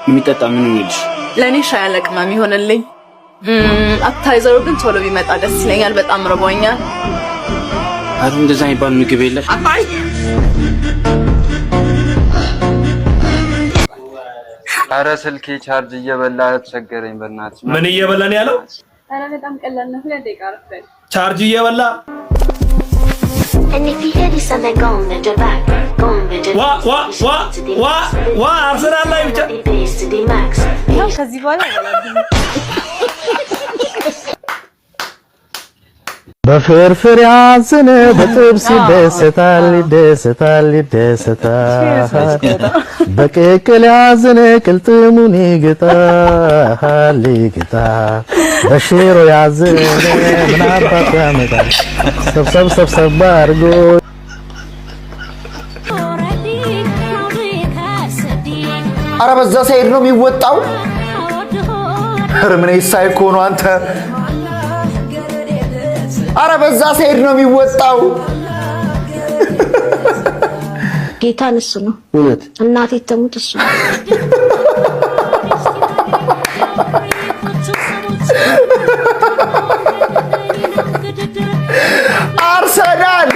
የሚጠጣ ምን ይልሽ? ለኔ ሻይ አለቅማም ይሆንልኝ። አፕታይዘሩ ግን ቶሎ ቢመጣ ደስ ይለኛል። በጣም ረቦኛል። አሁን እንደዛ ይባል ምግብ የለ። አባይ አረ ስልኬ ቻርጅ እየበላ ተቸገረኝ። በእናትሽ ምን እየበላ ነው ያለው? አረ በጣም ቀላል ነው። 2 ደቂቃ አረፈል። ቻርጅ እየበላ ዋ አርሰናል ላይ ብቻ ያው ከዚህ በኋላ በፍርፍር ያዝነ በጥብስ ይደሰታል ይደሰታል ይደሰታል በቅቅል ያዝነ ቅልጥሙን ይግጣል ይግጣል በሽሮ ያዝነ ምን አባት ያመጣል ሰብሰብ አድርጎ ኧረ በዛ ሳይድ ነው የሚወጣው። ኧረ ምን ይሳይኮ ነው አንተ። ኧረ በዛ ሳይድ ነው የሚወጣው። ጌታን እሱ ነው እውነት እናቴ ተሙት እሱ ነው። አርሰናል